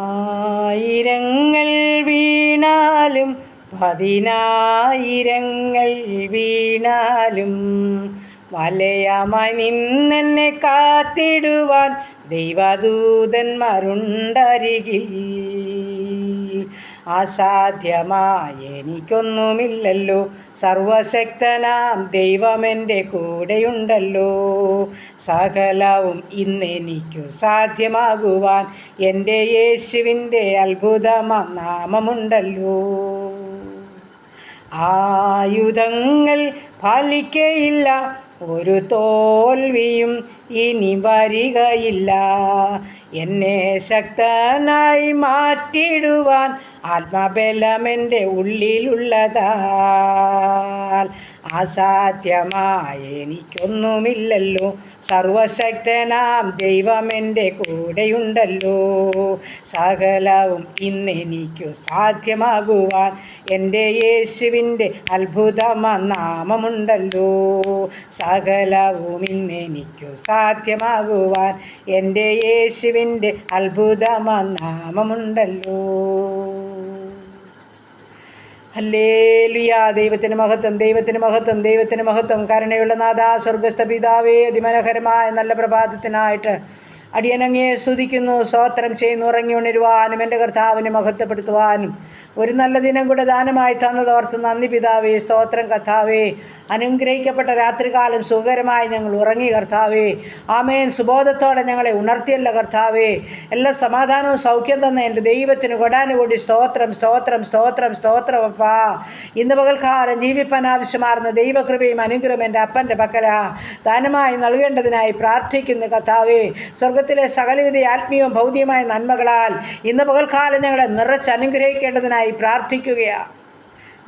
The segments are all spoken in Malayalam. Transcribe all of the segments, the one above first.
ആയിരങ്ങൾ വീണാലും 10,000 വീണാലും വലയമായി നിന്നെന്നെ കാത്തിടുവാൻ ദൈവദൂതന്മാരുണ്ടരികിൽ. അസാധ്യമായ എനിക്കൊന്നുമില്ലല്ലോ, സർവശക്തനാം ദൈവമെൻ്റെ കൂടെയുണ്ടല്ലോ. സകലവും ഇന്നെനിക്കു സാധ്യമാകുവാൻ എൻ്റെ യേശുവിൻ്റെ അത്ഭുതമാം നാമമുണ്ടല്ലോ. ആയുധങ്ങൾ ഫലിക്കയില്ല, ഒരു തോൽവിയും ഇനി വരികയില്ല. എന്നെ ശക്തനായി മാറ്റിടുവാൻ ആത്മബലമെൻ്റെ ഉള്ളിലുള്ളതാൽ അസാധ്യമായ എനിക്കൊന്നുമില്ലല്ലോ, സർവശക്തനാം ദൈവമെൻ്റെ കൂടെയുണ്ടല്ലോ. സകലവും ഇന്നെനിക്കു സാധ്യമാകുവാൻ എൻ്റെ യേശുവിൻ്റെ അത്ഭുതമാം നാമമുണ്ടല്ലോ. സകലവും ഇന്നെനിക്കു സാധ്യമാകുവാൻ എൻ്റെ യേശുവിൻ്റെ അത്ഭുതമാം നാമമുണ്ടല്ലോ. ഹല്ലേലൂയ. ദൈവത്തിന് മഹത്വം, ദൈവത്തിന് മഹത്വം, ദൈവത്തിന് മഹത്വം. കരുണയുള്ള നാഥാ, സ്വർഗസ്ഥ പിതാവേ, അതിമനോഹരമായ നല്ല പ്രഭാതത്തിനായിട്ട് അടിയനങ്ങയെ സ്തുതിക്കുന്നു, സ്തോത്രം ചെയ്യുന്നു. ഉറങ്ങി ഉണരുവാനും എൻ്റെ കർത്താവിനെ മഹത്വപ്പെടുത്തുവാനും ഒരു നല്ല ദിനം കൂടെ ദാനമായി തന്നതോർത്ത് നന്ദി പിതാവേ. സ്തോത്രം കർത്താവേ. അനുഗ്രഹിക്കപ്പെട്ട രാത്രികാലം സുഖകരമായി ഞങ്ങൾ ഉറങ്ങി കർത്താവേ. ആമേൻ. സുബോധത്തോടെ ഞങ്ങളെ ഉണർത്തിയല്ല കർത്താവേ. എല്ലാ സമാധാനവും സൗഖ്യം തന്ന എൻ്റെ ദൈവത്തിന് കൊടാനുകൂടി സ്തോത്രം, സ്തോത്രം, സ്തോത്രം, സ്തോത്രം അപ്പാ. ഇന്ന് പകൽക്കാലം ജീവിപ്പാൻ ആവശ്യമാർന്ന ദൈവകൃപയും അനുഗ്രഹം എൻ്റെ അപ്പൻ്റെ പക്കല ദാനമായി നൽകേണ്ടതിനായി പ്രാർത്ഥിക്കുന്നു കർത്താവേ. സ്വർഗത്തിലെ സകലവിധ ആത്മീയവും ഭൗതികമായ നന്മകളാൽ ഇന്ന് പകൽക്കാലം ഞങ്ങളെ നിറച്ച് അനുഗ്രഹിക്കേണ്ടതിനായി പ്രാർത്ഥിക്കുകയാണ്.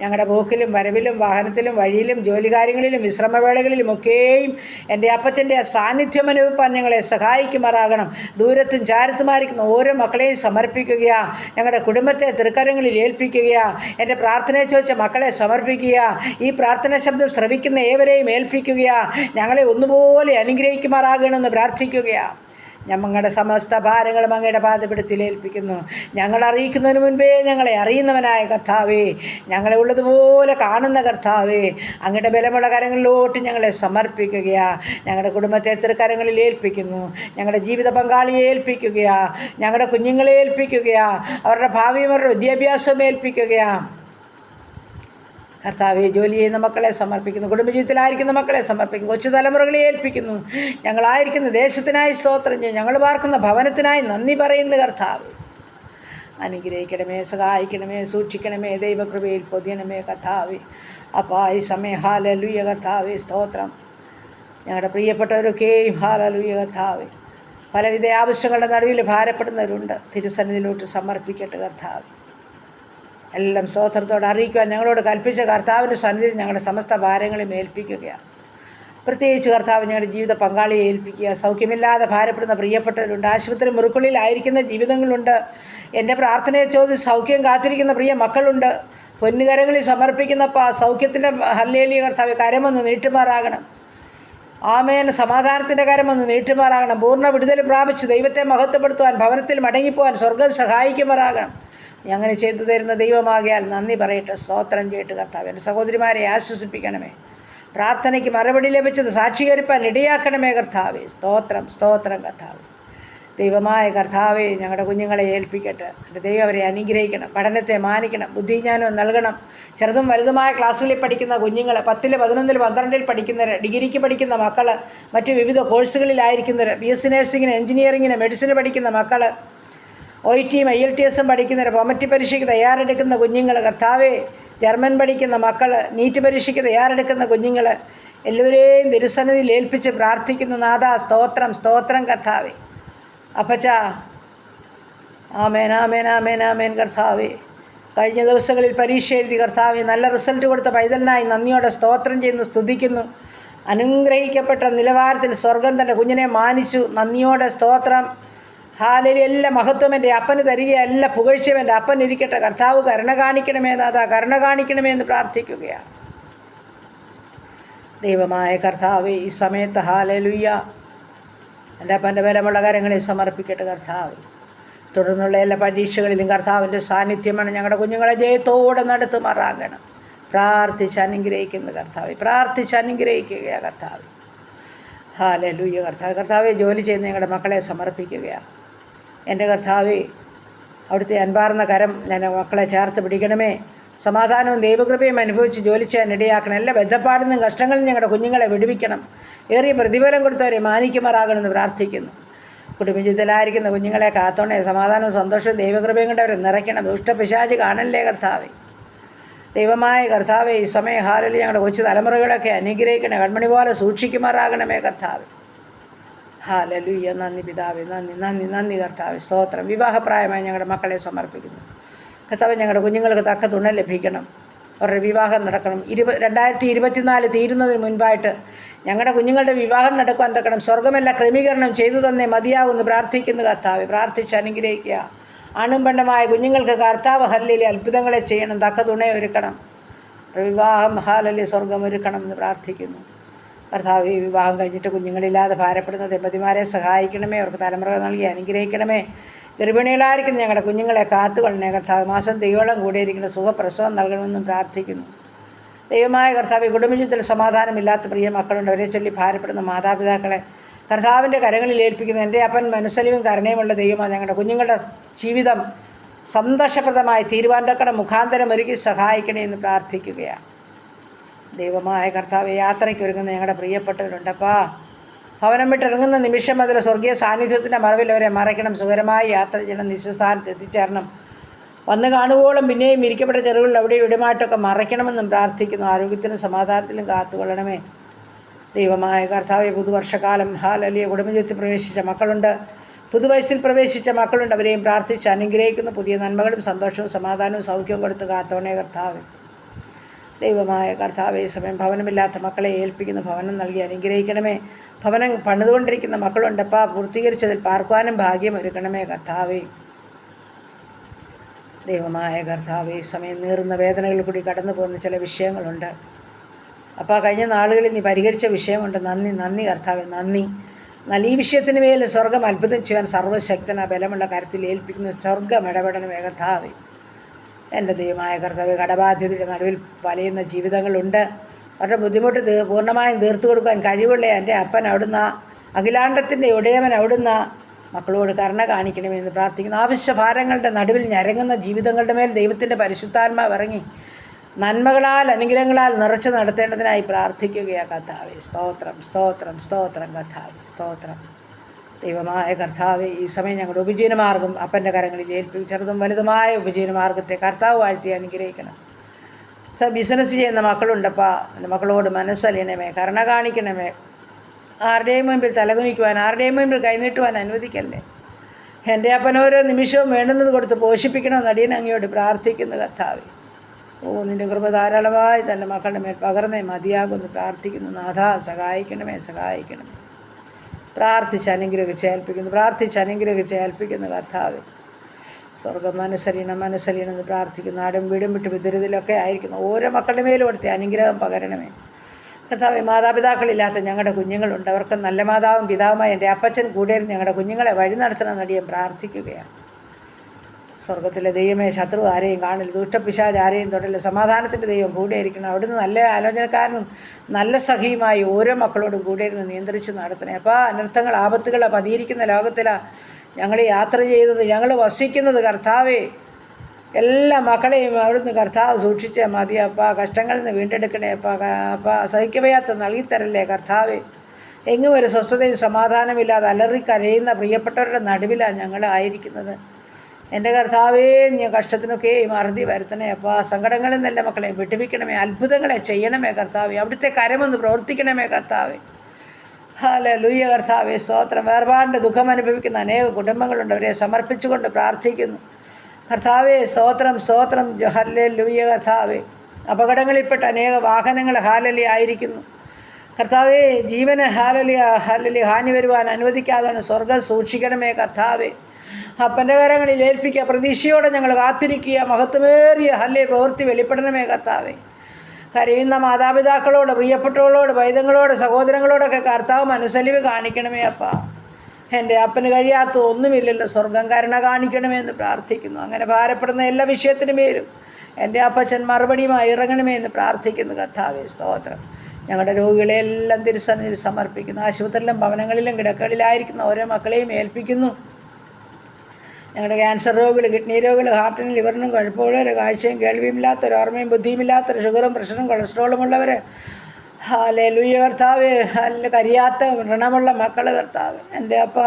ഞങ്ങളുടെ പോക്കിലും വരവിലും വാഹനത്തിലും വഴിയിലും ജോലികാര്യങ്ങളിലും വിശ്രമവേളകളിലുമൊക്കെയും എൻ്റെ അപ്പച്ചൻ്റെ സാന്നിധ്യം അനുഭവിപ്പാൻ ഞങ്ങളെ സഹായിക്കുമാറാകണം. ദൂരത്തും ചാരത്തുമായിരിക്കുന്ന ഓരോ മക്കളെയും സമർപ്പിക്കുക. ഞങ്ങളുടെ കുടുംബത്തെ തൃക്കരങ്ങളിൽ ഏൽപ്പിക്കുക. എൻ്റെ പ്രാർത്ഥനയെ ചോദിച്ച മക്കളെ സമർപ്പിക്കുക. ഈ പ്രാർത്ഥനാ ശബ്ദം ശ്രവിക്കുന്ന ഏവരെയും ഏൽപ്പിക്കുക. ഞങ്ങളെ ഒന്നുപോലെ അനുഗ്രഹിക്കുമാറാകണമെന്ന് പ്രാർത്ഥിക്കുകയാണ്. ഞങ്ങളുടെ സമസ്ത ഭാരങ്ങളും അങ്ങയുടെ പാദപീഠത്തിൽ ഏൽപ്പിക്കുന്നു. ഞങ്ങൾ അറിയിക്കുന്നതിന് മുൻപേ ഞങ്ങളെ അറിയുന്നവനായ കർത്താവേ, ഞങ്ങളെ ഉള്ളതുപോലെ കാണുന്ന കർത്താവേ, അങ്ങയുടെ ബലമുള്ള കരങ്ങളിലോട്ട് ഞങ്ങളെ സമർപ്പിക്കുകയാണ്. ഞങ്ങളുടെ കുടുംബത്തെ തൃക്കരങ്ങളിൽ ഏൽപ്പിക്കുന്നു. ഞങ്ങളുടെ ജീവിത പങ്കാളിയെ ഏൽപ്പിക്കുകയാണ്. ഞങ്ങളുടെ കുഞ്ഞുങ്ങളെ ഏൽപ്പിക്കുകയാണ്. അവരുടെ ഭാവിയും അവരുടെ വിദ്യാഭ്യാസവും ഏൽപ്പിക്കുകയാണ് കർത്താവെ. ജോലി ചെയ്യുന്ന മക്കളെ സമർപ്പിക്കുന്നു. കുടുംബജീവിതത്തിലായിരിക്കുന്ന മക്കളെ സമർപ്പിക്കുന്നു. കൊച്ചു തലമുറകളെ ഏൽപ്പിക്കുന്നു. ഞങ്ങളായിരിക്കുന്ന ദേശത്തിനായി സ്തോത്രം ചെയ്യും. ഞങ്ങൾ പാർക്കുന്ന ഭവനത്തിനായി നന്ദി പറയുന്നു കർത്താവ്. അനുഗ്രഹിക്കണമേ, സഹായിക്കണമേ, സൂക്ഷിക്കണമേ, ദൈവകൃപയിൽ പൊതിയണമേ കർത്താവെ. അപ്പോൾ ഈ സമയം ഹല്ലേലൂയ കർത്താവെ, സ്തോത്രം. ഞങ്ങളുടെ പ്രിയപ്പെട്ടവരൊക്കെയും ഹല്ലേലൂയ കർത്താവെ. പലവിധ ആവശ്യങ്ങളുടെ നടുവിൽ ഭാരപ്പെടുന്നവരുണ്ട്. തിരുസന്നിധിയിലോട്ട് സമർപ്പിക്കട്ടെ കർത്താവ്. എല്ലാം സ്തോത്രത്തോടെ അറിയിക്കുവാൻ ഞങ്ങളോട് കൽപ്പിച്ച കർത്താവിൻ്റെ സന്നിധിയിൽ ഞങ്ങളുടെ സമസ്ത ഭാരങ്ങളെയും ഏൽപ്പിക്കുകയാണ്. പ്രത്യേകിച്ച് കർത്താവ് ഞങ്ങളുടെ ജീവിത പങ്കാളിയെ ഏൽപ്പിക്കുക. സൗഖ്യമില്ലാതെ ഭാരപ്പെടുന്ന പ്രിയപ്പെട്ടവരുണ്ട്. ആശുപത്രി മുറിക്കുള്ളിലായിരിക്കുന്ന ജീവിതങ്ങളുണ്ട്. എൻ്റെ പ്രാർത്ഥനയെ ചോദിച്ച് സൗഖ്യം കാത്തിരിക്കുന്ന പ്രിയ മക്കളുണ്ട്. പൊന്നുകരങ്ങളിൽ സമർപ്പിക്കുന്നപ്പോൾ ആ സൗഖ്യത്തിൻ്റെ ഹല്ലേലൂയ കർത്താവ് കരമൊന്ന് നീട്ടുമാറാകണം. ആമേൻ. സമാധാനത്തിൻ്റെ കരമൊന്ന് നീട്ടുമാറാകണം. പൂർണ്ണ വിടുതൽ പ്രാപിച്ച് ദൈവത്തെ മഹത്വപ്പെടുത്തുവാൻ ഭവനത്തിൽ മടങ്ങിപ്പോവാൻ സ്വർഗ്ഗം സഹായിക്കുമാറാകണം. അങ്ങനെ ചെയ്തു തരുന്ന ദൈവമാകിയാൽ നന്ദി പറയട്ടെ, സ്തോത്രം ചെയ്യട്ടെ കർത്താവ്. എൻ്റെ സഹോദരിമാരെ ആശ്വസിപ്പിക്കണമേ. പ്രാർത്ഥനയ്ക്ക് മറുപടി ലഭിച്ചത് സാക്ഷീകരിപ്പാൻ ഇടയാക്കണമേ കർത്താവേ. സ്തോത്രം, സ്തോത്രം കർത്താവ്. ദൈവമായ കർത്താവെ, ഞങ്ങളുടെ കുഞ്ഞുങ്ങളെ ഏൽപ്പിക്കട്ടെ. എൻ്റെ ദൈവം അവരെ അനുഗ്രഹിക്കണം. പഠനത്തെ മാനിക്കണം. ബുദ്ധിജ്ഞാനവും നൽകണം. ചെറുതും വലുതുമായ ക്ലാസ്സുകളിൽ പഠിക്കുന്ന കുഞ്ഞുങ്ങൾ, 10, 11, 12 പഠിക്കുന്നവർ, ഡിഗ്രിക്ക് പഠിക്കുന്ന മക്കൾ, മറ്റ് വിവിധ കോഴ്സുകളിലായിരിക്കുന്നവർ, BSc നഴ്സിങ്ങിന്, എഞ്ചിനീയറിങ്ങിന്, മെഡിസിന് പഠിക്കുന്ന മക്കൾ, OITയും IELTSും പഠിക്കുന്നവർ, പൊമറ്റി പരീക്ഷയ്ക്ക് തയ്യാറെടുക്കുന്ന കുഞ്ഞുങ്ങൾ കർത്താവെ, ജർമ്മൻ പഠിക്കുന്ന മക്കൾ, നീറ്റ് പരീക്ഷയ്ക്ക് തയ്യാറെടുക്കുന്ന കുഞ്ഞുങ്ങൾ, എല്ലാവരെയും തിരുസന്നിധിയിൽ ഏൽപ്പിച്ച് പ്രാർത്ഥിക്കുന്ന നാഥാ. സ്തോത്രം, സ്തോത്രം കർത്താവെ. അപ്പച്ച ആമേൻ, ആമേൻ, ആമേൻ, ആമേൻ കർത്താവെ. കഴിഞ്ഞ ദിവസങ്ങളിൽ പരീക്ഷ എഴുതി കർത്താവെ, നല്ല റിസൾട്ട് കൊടുത്ത പൈതലിനായി നന്ദിയോടെ സ്തോത്രം ചെയ്യുന്നു, സ്തുതിക്കുന്നു. അനുഗ്രഹിക്കപ്പെട്ട നിലവാരത്തിൽ സ്വർഗം തൻ്റെ കുഞ്ഞിനെ മാനിച്ചു. നന്ദിയോടെ സ്തോത്രം. ഹാലേലൂയ. എല്ലാ മഹത്വം എൻ്റെ അപ്പന് തരിക, എല്ലാ പുകഴ്ചയും എൻ്റെ അപ്പൻ ഇരിക്കട്ടെ. കർത്താവ് കരുണ കാണിക്കണമേ നാഥാ, കരുണ കാണിക്കണമേ എന്ന് പ്രാർത്ഥിക്കുകയാണ്. ദൈവമായ കർത്താവെ, ഈ സമയത്ത് ഹാലേലൂയ എൻ്റെ അപ്പൻ്റെ ബലമുള്ള കരങ്ങളെ സമർപ്പിക്കട്ടെ കർത്താവ്. തുടർന്നുള്ള എല്ലാ പരീക്ഷകളിലും കർത്താവിൻ്റെ സാന്നിധ്യമാണ് ഞങ്ങളുടെ കുഞ്ഞുങ്ങളെ ജയത്തോടെ നടത്തുമാറാകണം. പ്രാർത്ഥിച്ച് അനുഗ്രഹിക്കുന്നു കർത്താവെ, പ്രാർത്ഥിച്ച് അനുഗ്രഹിക്കുകയാണ് കർത്താവ്. ഹല്ലേലൂയ. കർത്താവെ, ജോലി ചെയ്യുന്ന ഞങ്ങളുടെ മക്കളെ സമർപ്പിക്കുകയാണ്. എൻ്റെ കർത്താവെ, അവിടുത്തെ അൻപാർന്ന കരം ഞാൻ മക്കളെ ചേർത്ത് പിടിക്കണമേ. സമാധാനവും ദൈവകൃപയും അനുഭവിച്ച് ജോലി ചെയ്യാൻ ഇടയാക്കണം. എല്ലാ ബന്ധപ്പാടിൽ നിന്നും കഷ്ടങ്ങളിൽ ഞങ്ങളുടെ കുഞ്ഞുങ്ങളെ വിടുവിക്കണം. ഏറിയ പ്രതിഫലം കൊടുത്തവരെ മാനിക്കുമാറാകണമെന്ന് പ്രാർത്ഥിക്കുന്നു. കുടുംബജീവിതത്തിലായിരിക്കുന്ന കുഞ്ഞുങ്ങളെ കാത്തോണേ. സമാധാനവും സന്തോഷവും ദൈവകൃപയും കൊണ്ട് അവരെ നിറയ്ക്കണം. ദുഷ്ടപിശാച് കാണല്ലേ കർത്താവെ. ദൈവമായ കർത്താവെ, ഈ സമയം ഹാലലി ഞങ്ങളുടെ കൊച്ചു തലമുറകളൊക്കെ അനുഗ്രഹിക്കണേ. കൺമണി പോലെ സൂക്ഷിക്കുമാറാകണമേ കർത്താവെ. ഹാലലുയ്യ. നന്ദി പിതാവേ, നന്ദി നന്ദി നന്ദി കർത്താവെ. സ്തോത്രം. വിവാഹപ്രായമായി ഞങ്ങളുടെ മക്കളെ സമർപ്പിക്കുന്നു കർത്താവെ. ഞങ്ങളുടെ കുഞ്ഞുങ്ങൾക്ക് തക്ക തുണ ലഭിക്കണം. അവരുടെ വിവാഹം നടക്കണം. 2024 തീരുന്നതിന് മുൻപായിട്ട് ഞങ്ങളുടെ കുഞ്ഞുങ്ങളുടെ വിവാഹം നടക്കുവാൻ തക്കണം സ്വർഗമെല്ലാം ക്രമീകരണം ചെയ്തു തന്നെ മതിയാകുമെന്ന് പ്രാർത്ഥിക്കുന്നു കർത്താവെ. പ്രാർത്ഥിച്ച് അനുഗ്രഹിക്കുക. ആണും പെണ്ണുമായ കുഞ്ഞുങ്ങൾക്ക് കർത്താവ് ഹല്ലേലൂയ അത്ഭുതങ്ങളെ ചെയ്യണം. തക്ക തുണയെ ഒരുക്കണം. വിവാഹം ഹാലലി സ്വർഗം ഒരുക്കണമെന്ന് പ്രാർത്ഥിക്കുന്നു കർത്താവ്. ഈ വിവാഹം കഴിഞ്ഞിട്ട് കുഞ്ഞുങ്ങളില്ലാതെ ഭാരപ്പെടുന്ന ദമ്പതിമാരെ സഹായിക്കണമേ. അവർക്ക് തലമുറ നൽകി അനുഗ്രഹിക്കണമേ. ഗർഭിണികളായിരിക്കുന്ന ഞങ്ങളുടെ കുഞ്ഞുങ്ങളെ കാത്തുകൊള്ളണേ കർത്താവ്. മാസം ദൈവോളം കൂടിയിരിക്കുന്ന സുഖപ്രസവം നൽകണമെന്നും പ്രാർത്ഥിക്കുന്നു. ദൈവമായ കർത്താവ്, കുടുംബജീവിതത്തിൽ സമാധാനമില്ലാത്ത പ്രിയ മക്കളുണ്ട്. അവരെ ചൊല്ലി ഭാരപ്പെടുന്ന മാതാപിതാക്കളെ കർത്താവിൻ്റെ കരങ്ങളിൽ ഏൽപ്പിക്കുന്നു. എൻ്റെ അപ്പൻ മനസ്സലിവും കരുണയുമുള്ള ദൈവമാണ്. ഞങ്ങളുടെ കുഞ്ഞുങ്ങളുടെ ജീവിതം സന്തോഷപ്രദമായി തീരുവാൻ തക്കണ മുഖാന്തരം ഒരുക്കി സഹായിക്കണേ എന്ന് പ്രാർത്ഥിക്കുകയാണ്. ദൈവമായ കർത്താവ്, യാത്രയ്ക്ക് ഒരുങ്ങുന്ന ഞങ്ങളുടെ പ്രിയപ്പെട്ടവരുണ്ടപ്പാ. ഭവനം വിട്ടിറങ്ങുന്ന നിമിഷം മുതൽ സ്വർഗീയ സാന്നിധ്യത്തിൻ്റെ മറവിൽ അവരെ മറയ്ക്കണം. സുഖകരമായി യാത്ര ചെയ്യണം. നിശ്ചസ്ഥാനത്ത് എത്തിച്ചേരണം. വന്ന് കാണുവോളം പിന്നെയും ഇരിക്കപ്പെട്ട ചെറുകളിൽ അവിടെ ഇവിടമായിട്ടൊക്കെ മറയ്ക്കണമെന്നും പ്രാർത്ഥിക്കുന്നു. ആരോഗ്യത്തിനും സമാധാനത്തിലും കാത്തുകൊള്ളണമേ. ദൈവമായ കർത്താവെ, പുതുവർഷക്കാലം ഹാലലിയ കുടുംബജീവിതത്തിൽ പ്രവേശിച്ച മക്കളുണ്ട്. പുതുവയസ്സിൽ പ്രവേശിച്ച മക്കളുണ്ട്. അവരെയും പ്രാർത്ഥിച്ച് അനുഗ്രഹിക്കുന്നു. പുതിയ നന്മകളും സന്തോഷവും സമാധാനവും സൗഖ്യവും കൊടുത്ത് കാത്തോണേ കർത്താവെ. ദൈവമായ കർത്താവെ, ഈ സമയം ഭവനമില്ലാത്ത മക്കളെ ഏൽപ്പിക്കുന്നു. ഭവനം നൽകി അനുഗ്രഹിക്കണമേ. ഭവനം പണിതുകൊണ്ടിരിക്കുന്ന മക്കളുണ്ടപ്പാ. പൂർത്തീകരിച്ചതിൽ പാർക്കുവാനും ഭാഗ്യം ഒരുക്കണമേ കർത്താവെ. ദൈവമായ കർത്താവെ, ഈ സമയം നീറുന്ന വേദനകളിൽ കൂടി കടന്നു പോകുന്ന ചില വിഷയങ്ങളുണ്ട് അപ്പോൾ കഴിഞ്ഞ നാളുകളിൽ നീ പരിഹരിച്ച വിഷയമുണ്ട്. നന്ദി നന്ദി കർത്താവെ, നന്ദി. എന്നാൽ ഈ വിഷയത്തിന് മേൽ സ്വർഗം അത്ഭുതം ചെയ്യാൻ സർവ്വശക്തന ബലമുള്ള കരത്തിൽ ഏൽപ്പിക്കുന്നു. സ്വർഗം ഇടപെടണമേ കർത്താവെ. എൻ്റെ ദൈവമായ കർത്താവെ, കടബാധ്യതയുടെ നടുവിൽ വലയുന്ന ജീവിതങ്ങളുണ്ട്. അവരുടെ ബുദ്ധിമുട്ട് പൂർണ്ണമായും തീർത്തു കൊടുക്കാൻ കഴിവുള്ള എൻ്റെ അപ്പൻ അവിടുന്ന്, അഖിലാണ്ടത്തിൻ്റെ ഉടയവൻ അവിടുന്ന് മക്കളോട് കരുണ കാണിക്കണമെന്ന് പ്രാർത്ഥിക്കുന്നു. ആവശ്യഭാരങ്ങളുടെ നടുവിൽ ഞരങ്ങുന്ന ജീവിതങ്ങളുടെ മേൽ ദൈവത്തിൻ്റെ പരിശുദ്ധാത്മാവ് ഇറങ്ങി നന്മകളാൽ അനുഗ്രഹങ്ങളാൽ നിറച്ച് നടത്തേണ്ടതിനായി പ്രാർത്ഥിക്കുകയാണ് കർത്താവെ. സ്തോത്രം സ്തോത്രം സ്തോത്രം കർത്താവെ, സ്തോത്രം. ദൈവമായ കർത്താവെ, ഈ സമയം ഞങ്ങളുടെ ഉപജീവനമാർഗം അപ്പൻ്റെ കരങ്ങളിൽ ഏൽപ്പിക്കും. ചെറുതും വലുതുമായ ഉപജീവനമാർഗത്തെ കർത്താവ് വാഴ്ത്തി അനുഗ്രഹിക്കണം. ബിസിനസ് ചെയ്യുന്ന മക്കളുണ്ടപ്പാ, എൻ്റെ മക്കളോട് മനസ്സലിയണമേ, കരുണ കാണിക്കണമേ. ആരുടെയും മുൻപിൽ തലകുനിക്കുവാൻ, ആരുടെയും മുൻപിൽ കൈനീട്ടുവാൻ അനുവദിക്കല്ലേ. എൻ്റെ അപ്പൻ ഓരോ നിമിഷവും വേണ്ടുന്നത് കൊടുത്ത് പോഷിപ്പിക്കണമെന്ന് അടിയൻ അങ്ങയോട് പ്രാർത്ഥിക്കുന്നു കർത്താവെ. നിൻ്റെ കൃപ ധാരാളമായി തൻ്റെ മക്കളുടെ മേൽ പകർന്നേ മതിയാകുമെന്ന് പ്രാർത്ഥിക്കുന്നു. നാഥ, സഹായിക്കണമേ, സഹായിക്കണമേ. പ്രാർത്ഥിച്ച് അനുഗ്രഹിച്ച് ഏൽപ്പിക്കുന്നു, പ്രാർത്ഥിച്ച് അനുഗ്രഹിച്ച് ഏൽപ്പിക്കുന്നു കർത്താവെ. സ്വർഗം മനസ്സലിയണമെന്ന് പ്രാർത്ഥിക്കുന്നു. നാടും വീടും വിട്ട് വിദുരിതയിലൊക്കെ ആയിരിക്കുന്നു ഓരോ മക്കളുടെ മേലും കൊടുത്ത് അനുഗ്രഹം പകരണമേ കർത്താവെ. മാതാപിതാക്കളില്ലാത്ത ഞങ്ങളുടെ കുഞ്ഞുങ്ങളുണ്ട്. അവർക്ക് നല്ല മാതാവും പിതാവുമായി എൻ്റെ അപ്പച്ചൻ കൂടെ ഞങ്ങളുടെ കുഞ്ഞുങ്ങളെ വഴി നടത്തണം നടിയും പ്രാർത്ഥിക്കുകയാണ്. സ്വർഗത്തിലെ ദൈവമേ, ശത്രു ആരെയും കാണില്ല, ദുഷ്ടപിശാച് ആരെയും തൊടല്ല. സമാധാനത്തിൻ്റെ ദൈവം കൂടെ ഇരിക്കണം. അവിടുന്ന് നല്ല ആലോചനക്കാരനും നല്ല സഖിയുമായി ഓരോ മക്കളോടും കൂടെ ഇരുന്ന് നിയന്ത്രിച്ച് നടത്തണേ. അപ്പോൾ അനർത്ഥങ്ങൾ ആപത്തുകൾ പതിയിരിക്കുന്ന ലോകത്തിലാണ് ഞങ്ങൾ യാത്ര ചെയ്യുന്നത്, ഞങ്ങൾ വസിക്കുന്നത് കർത്താവേ. എല്ലാ മക്കളെയും അവിടുന്ന് കർത്താവ് സൂക്ഷിച്ചാൽ മതി അപ്പാ. കഷ്ടങ്ങളിൽ നിന്ന് വീണ്ടെടുക്കണേ അപ്പാ. സഹിക്കവയ്യാത്ത നൽകിത്തരല്ലേ കർത്താവേ. എങ്ങും ഒരു സ്വസ്ഥതയും സമാധാനമില്ലാതെ അലറിക്കരയുന്ന പ്രിയപ്പെട്ടവരുടെ നടുവിലാണ് ഞങ്ങൾ ആയിരിക്കുന്നത്. എൻ്റെ കർത്താവേ, നീ കഷ്ടത്തിനൊക്കെയും അറുതി വരുത്തണേ അപ്പാ. സങ്കടങ്ങളിൽ നിന്നല്ല മക്കളെ വിടുവിക്കണമേ. അത്ഭുതങ്ങളെ ചെയ്യണമേ കർത്താവേ. അവിടുത്തെ കരമൊന്ന് പ്രവർത്തിക്കണമേ കർത്താവേ. ഹല്ലേലൂയ കർത്താവേ, സ്തോത്രം. വേർപാടിൻ്റെ ദുഃഖം അനുഭവിക്കുന്ന അനേക കുടുംബങ്ങളുണ്ട്. അവരെ സമർപ്പിച്ചുകൊണ്ട് പ്രാർത്ഥിക്കുന്നു കർത്താവേ. സ്തോത്രം സ്തോത്രം. ഹല്ലേലൂയ കർത്താവേ. അപകടങ്ങളിൽപ്പെട്ട അനേക വാഹനങ്ങൾ ഹാലലി ആയിരിക്കുന്നു കർത്താവേ. ജീവന് ഹാലലി ഹാനി വരുവാൻ അനുവദിക്കാതെ സ്വർഗം സൂക്ഷിക്കണമേ കർത്താവേ. അപ്പൻ്റെ കരങ്ങളിൽ ഏൽപ്പിക്കുക. പ്രതീക്ഷയോടെ ഞങ്ങൾ കാത്തിരിക്കുക. മഹത്വമേറിയ പ്രവൃത്തി വെളിപ്പെടണമേ കർത്താവേ. കരയുന്ന മാതാപിതാക്കളോട്, പ്രിയപ്പെട്ടവളോട്, വൈദ്യങ്ങളോട്, സഹോദരങ്ങളോടൊക്കെ കർത്താവ് മനസ്സലിവ് കാണിക്കണമേ അപ്പാ. എൻ്റെ അപ്പന് കഴിയാത്ത ഒന്നുമില്ലല്ലോ, സ്വർഗം കരുണ കാണിക്കണമെന്ന് പ്രാർത്ഥിക്കുന്നു. അങ്ങനെ ഭാരപ്പെടുന്ന എല്ലാ വിഷയത്തിനും പേരും എൻ്റെ അപ്പച്ചൻ മറുപടിയുമായി ഇറങ്ങണമേ എന്ന് പ്രാർത്ഥിക്കുന്നു. കർത്താവേ സ്തോത്രം. ഞങ്ങളുടെ രോഗികളെല്ലാം തിരുസന്നിധിയിൽ സമർപ്പിക്കുന്നു. ആശുപത്രിയിലും ഭവനങ്ങളിലും കിടക്കകളിലായിരിക്കുന്ന ഓരോ മക്കളെയും ഏൽപ്പിക്കുന്നു. ഞങ്ങളുടെ ക്യാൻസർ രോഗികൾ, കിഡ്നി രോഗികൾ, ഹാർട്ടിനും ലിവറിനും കുഴപ്പമുള്ളവർ, കാഴ്ചയും കേൾവിയുമില്ലാത്തവർ, ഓർമ്മയും ബുദ്ധിയുമില്ലാത്തവർ, ഷുഗറും പ്രഷറും കൊളസ്ട്രോളും ഉള്ളവർ, ഹല്ലേലൂയ കർത്താവേ, കരിയാത്ത വ്രണമുള്ള മക്കൾ കർത്താവ്, എൻ്റെ അപ്പാ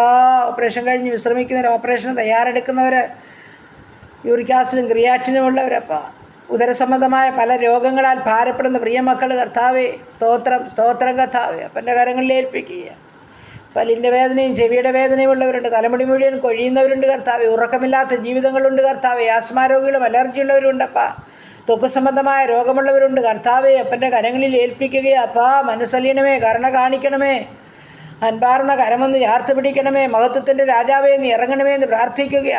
ഓപ്പറേഷൻ കഴിഞ്ഞ് വിശ്രമിക്കുന്നവർ, ഓപ്പറേഷന് തയ്യാറെടുക്കുന്നവർ, യൂറിക് ആസിഡും ക്രിയാറ്റിനും ഉള്ളവരപ്പാ, ഉദരസംബന്ധമായ പല രോഗങ്ങളാൽ ഭാരപ്പെടുന്ന പ്രിയ മക്കൾ കർത്താവേ സ്തോത്രം, സ്തോത്രം കർത്താവേ. അപ്പൻ്റെ കരങ്ങളിൽ ഏൽപ്പിക്കുക. പല്ലിൻ്റെ വേദനയും ചെവിയുടെ വേദനയും ഉള്ളവരുണ്ട്, തലമുടി മുഴുവൻ കൊഴിയുന്നവരുണ്ട് കർത്താവേ, ഉറക്കമില്ലാത്ത ജീവിതങ്ങളുണ്ട് കർത്താവേ, ആസ്മാരോഗികളും അലർജി ഉള്ളവരുണ്ടപ്പാ, ത്വക്ക് സംബന്ധമായ രോഗമുള്ളവരുണ്ട് കർത്താവേ. അപ്പൻ്റെ കരങ്ങളിൽ ഏൽപ്പിക്കുക. അപ്പാ മനസ്സലിയണമേ, കരുണ കാണിക്കണമേ, അൻപാർന്ന കരമൊന്ന് ചാർത്ത് പിടിക്കണമേ, മഹത്വത്തിൻ്റെ രാജാവേ നീ ഇറങ്ങണമേ എന്ന് പ്രാർത്ഥിക്കുക.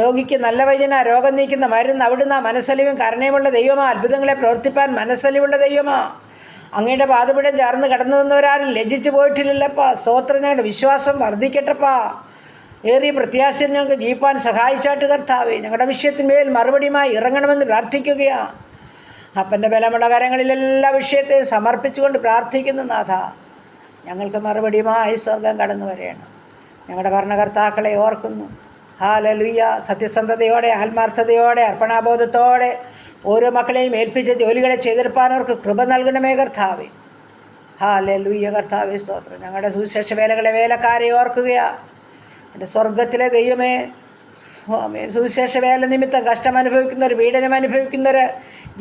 രോഗിക്ക് നല്ല വൈദ്യന, രോഗം നീക്കുന്ന മരുന്ന് അവിടുന്ന്. മനസ്സലിവും കരുണയുമുള്ള ദൈവമാ, അത്ഭുതങ്ങളെ പ്രവർത്തിപ്പാൻ മനസ്സലിവുള്ള ദൈവമാ. അങ്ങയുടെ പാദപീഠം ചേർന്ന് കടന്നു വന്നവരാരും ലജ്ജിച്ചു പോയിട്ടില്ലല്ലപ്പാ. സ്തോത്രം. ഞങ്ങളുടെ വിശ്വാസം വർദ്ധിക്കട്ടപ്പാ. ഏറിയ പ്രത്യാശ ഞങ്ങൾക്ക് ജീവിപ്പാൻ സഹായിച്ചാട്ട് കർത്താവേ. ഞങ്ങളുടെ വിഷയത്തിന്മേൽ മറുപടിയുമായി ഇറങ്ങണമെന്ന് പ്രാർത്ഥിക്കുകയാണ്. അപ്പൻ്റെ ബലമുള്ള കരങ്ങളിലെല്ലാ വിഷയത്തെയും സമർപ്പിച്ചുകൊണ്ട് പ്രാർത്ഥിക്കുന്നു. നാഥ, ഞങ്ങൾക്ക് മറുപടിയുമായി സ്വർഗം കടന്നു വരേണം. ഞങ്ങളുടെ ഭരണകർത്താക്കളെ ഓർക്കുന്നു. ഹല്ലേലൂയ. സത്യസന്ധതയോടെ, ആത്മാർത്ഥതയോടെ, അർപ്പണാബോധത്തോടെ ഓരോ മക്കളെയും ഏൽപ്പിച്ച ജോലികളെ ചെയ്തെടുപ്പാൻ അവർക്ക് കൃപ നൽകണമേ കർത്താവേ. ഹല്ലേലൂയ കർത്താവേ സ്തോത്രം. ഞങ്ങളുടെ സുവിശേഷ വേലകളെ, വേലക്കാരെ ഓർക്കുകയാണ്. എൻ്റെ സ്വർഗത്തിലെ ദൈവമേ, സുവിശേഷ വേല നിമിത്തം കഷ്ടം അനുഭവിക്കുന്നവർ, പീഡനം അനുഭവിക്കുന്നവർ,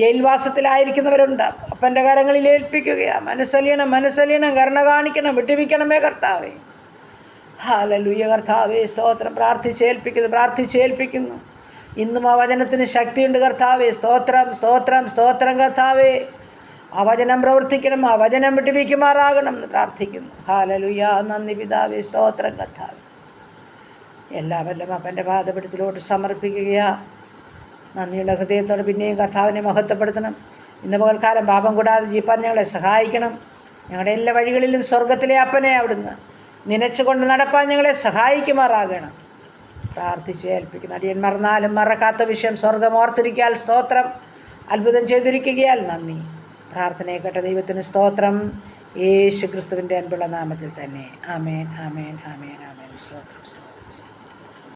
ജയിൽവാസത്തിലായിരിക്കുന്നവരുണ്ട്. അപ്പൻ്റെ കരങ്ങളിൽ ഏൽപ്പിക്കുകയാണ്. മനസ്സലിയണം, മനസ്സലിയണം, കരുണ കാണിക്കണം, വിട്ടുവീക്കണമേ കർത്താവേ. ഹല്ലേലൂയ കർത്താവേ സ്തോത്രം. പ്രാർത്ഥിച്ചേൽപ്പിക്കുന്നു. ഇന്നും ആ വചനത്തിന് ശക്തിയുണ്ട് കർത്താവേ. സ്തോത്രം, സ്തോത്രം, സ്തോത്രം കർത്താവേ. ആ വചനം പ്രവർത്തിക്കണം, ആ വചനം വിട്ടുവീക്കുമാറാകണം എന്ന് പ്രാർത്ഥിക്കുന്നു. ഹല്ലേലൂയ. നന്ദി പിതാവേ, സ്തോത്രം കർത്താവേ. എല്ലാവരും അപ്പൻ്റെ പാദപീഠത്തിലോട്ട് സമർപ്പിക്കുകയാണ്. നന്ദിയുള്ള ഹൃദയത്തോടെ പിന്നെയും കർത്താവിനെ മഹത്വപ്പെടുത്തണം. ഇന്ന് പകൽക്കാലം പാപം കൂടാതെ ജീവിപ്പാൻ ഞങ്ങളെ സഹായിക്കണം. ഞങ്ങളുടെ എല്ലാ വഴികളിലും സ്വർഗത്തിലെ അപ്പനെ അവിടുന്ന് നനച്ചുകൊണ്ട് നടപ്പാൻ ഞങ്ങളെ സഹായിക്കുമാറാകണം. പ്രാർത്ഥിച്ച് ഏൽപ്പിക്കുന്നു. അടിയൻ മറന്നാലും മറക്കാത്ത വിഷയം സ്വർഗം ഓർത്തിരിക്കാൽ സ്തോത്രം. അത്ഭുതം ചെയ്തിരിക്കുകയാൽ നന്ദി. പ്രാർത്ഥനയെ കേട്ട ദൈവത്തിന് സ്തോത്രം. യേശു ക്രിസ്തുവിൻ്റെ അൻപുള്ള നാമത്തിൽ തന്നെ. ആമേൻ, ആമേൻ, ആമേൻ, ആമേൻ. സ്തോത്രം.